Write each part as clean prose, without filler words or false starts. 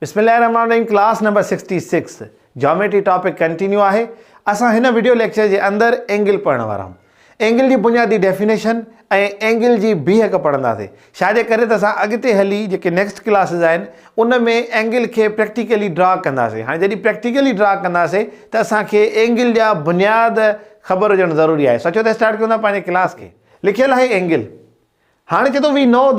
बिस्मिल्लाहिर्रहमानिर्रहीम। Class number 66 geometry topic continue है। असां हिन वीडियो लेक्चर के अंदर एंगल पढ़ने वाला हूँ। एंगल की बुनियादी डेफिनेशन एंगल की बीहक पढ़ंदासीं। छाजे करे त असां अॻिते हली जेके नेक्स्ट क्लासेस आहिनि उन में एंगल के प्रैक्टिकली ड्रा कंदासीं। हाँ जॾहिं प्रैक्टिकली ड्रा कंदासीं त असांखे एंगल जा बुनियाद ख़बर हुजणु ज़रूरी आहे। सोचो त स्टार्ट कयूं था पंहिंजे क्लास के। लिखियल है एंगल। हाँ चए तो वी नो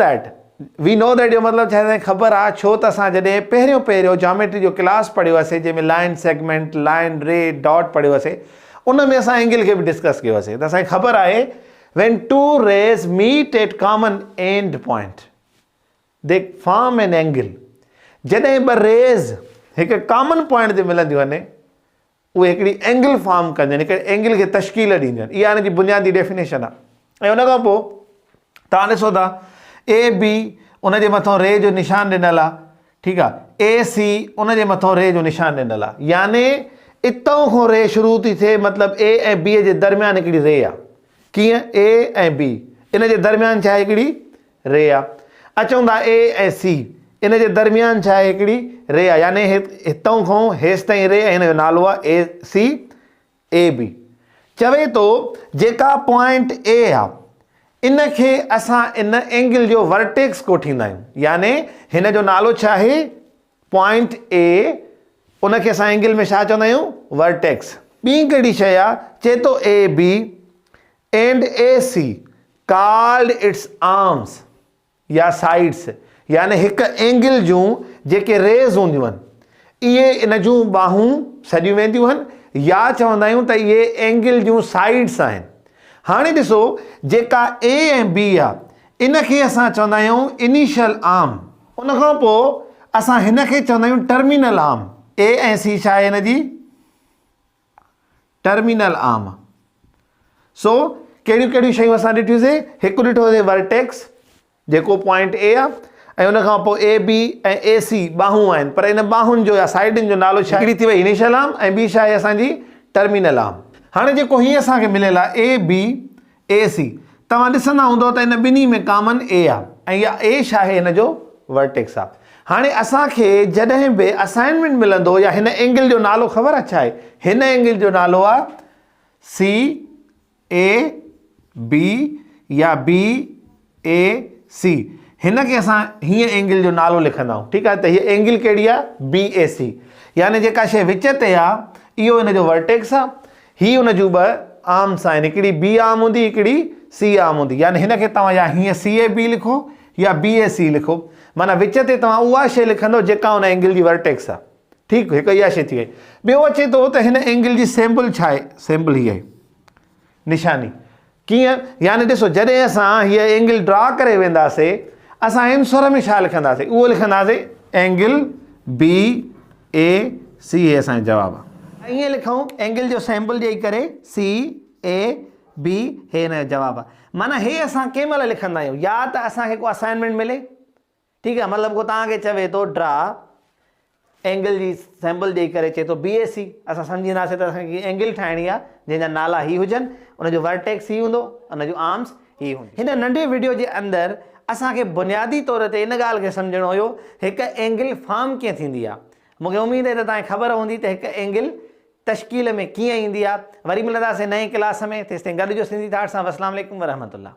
दैट जो मतलब छा ख़बर आहे। छो त असां जॾहिं पहिरियों ज्योमेट्री जो क्लास पढ़ियोसीं जंहिंमें लाइन सेगमेंट, लाइन रे, डॉट पढ़ियोसीं, उन में असां एंगल के भी डिस्कस कयोसीं। त असांखे ख़बर आहे when two rays meet at common end point they form an angle। जॾहिं ॿ रेज़ हिकु कॉमन पॉइंट ते मिलंदियूं आहिनि उहे हिकिड़ी एंगल फॉर्म कंदियूं आहिनि, हिकिड़े एंगल खे तश्कील ॾींदियूं आहिनि। इहा हिन जी बुनियादी डेफिनेशन आहे। ऐं उन खां पोइ तव्हां ॾिसो था ए बी उन जे मथां रे जो निशान ॾिनल आहे, ठीकु आहे। ए सी उन जे मथां रे जो निशान ॾिनल आहे, यानी इतां खां रे शुरू थी थिए, मतिलबु ए ऐं बी जे दरमियान हिकिड़ी रे आहे। कीअं? ए ऐं बी इन जे दरमियान छा आहे? हिकिड़ी रे आहे। अचूं था ए ऐं सी इन जे दरमियान छा आहे? हिकिड़ी रे आहे, यानी हितां खां हेसि ताईं रे, ऐं हिन जो नालो आहे ए सी ए बी। चवे थो जेका पॉइंट ए आहे इन खे असां इन एंगल जो वर्टेक्स कोठींदा आहियूं, यानी हिन जो नालो छा आहे? Point A. उन खे असां एंगल में छा चवंदा आहियूं? वर्टेक्स। ॿी कहिड़ी शइ आहे? चए थो A B and A C called its arms या साइड्स, यानी हिकु एंगल जूं जेके रेज़ हूंदियूं आहिनि इहे इन जूं बाहूं सॾियूं वेंदियूं आहिनि, या चवंदा आहियूं त इहे एंगल जूं साइड्स आहिनि। हाणे ॾिसो जेका ए ऐं बी आहे इन खे असां चवंदा आहियूं इनिशियल आर्म। उन खां पोइ असां हिन खे चवंदा आहियूं टर्मिनल आर्म। ए ऐं सी छा आहे? हिन जी टर्मिनल आर्म। सो कहिड़ियूं कहिड़ियूं शयूं असां ॾिठियूंसीं? हिकु ॾिठोसीं वर्टेक्स जेको पॉइंट ए आहे, ऐं उन खां पोइ ए बी ऐं ए सी बाहूं आहिनि, पर इन बाहुनि जो या साइडुनि जो नालो छा? हिकिड़ी थी वई इनिशियल आर्म ऐं ॿी छा आहे असांजी? Terminal arm. हाणे जेको हीअं असांखे मिलियल आहे ए बी ए सी, तव्हां ॾिसंदा हूंदव त इन ॿिन्ही में कॉमन ए आहे, ऐं इहा ए छा आहे? हिन जो वर्टेक्स आहे। हाणे असांखे जॾहिं बि असाइनमेंट मिलंदो या हिन एंगल जो नालो ख़बर आहे छा आहे? हिन एंगल जो नालो आहे सी ए बी या बी ए सी। हिन खे असां हीअं एंगल जो नालो लिखंदा आहियूं, ठीकु आहे। त हीअ एंगल कहिड़ी आहे? बी ए सी, यानी जेका शइ विच ते आहे इहो हिन जो वर्टेक्स आहे। ही उन जूं ॿ आर्म्स आहिनि, हिकिड़ी बी आर्म हूंदी, हिकिड़ी सी आर्म हूंदी, यानी हिन खे तव्हां या हीअं सी ए बी लिखो या बी ए सी लिखो, माना विच ते तव्हां उहा शइ लिखंदो जेका हुन एंगल जी वर्टेक्स आहे। ठीकु, हिकु इहा शइ थी वई। ॿियो अचे थो त हिन एंगल जी सिंबल छा आहे? सिंबल हीअ आहे, निशानी। कीअं? यानी ॾिसो जॾहिं असां हीअ एंगल ड्रा करे वेंदासीं असां आंसर में छा लिखंदासीं? उहो लिखंदासीं एंगल बी ए सी। हे असांजो जवाबु आहे। ईअं लिखूं एंगल जो सिंबल ॾेई करे सी ए बी, हे हिन जो जवाबु आहे। माना हे असां कंहिं महिल लिखंदा आहियूं? या त असांखे को असाइनमेंट मिले, ठीकु आहे, मतिलबु को तव्हांखे चवे थो ड्रा एंगल जी सिंबल ॾेई करे चए थो बी ए सी, असां सम्झंदासीं त असांखे एंगल ठाहिणी आहे जंहिंजा नाला ही हुजनि, उनजो वर्टेक्स ही हूंदो, उनजूं आर्म्स ही हूंदी। हिन नंढे वीडियो जे अंदरि असांखे बुनियादी तौर ते इन ॻाल्हि खे सम्झणो हुयो हिकु एंगल फॉर्म कीअं थींदी आहे। मूंखे उमेदु आहे त तव्हांखे ख़बर हूंदी त हिकु एंगल तश्कील में कीअं ईंदी आहे। वरी मिलंदासीं नई क्लास में, तेसिताईं गॾिजो सिंधी थाट सां। अस्सलाम वालेकुम वरहमतुल्लाह।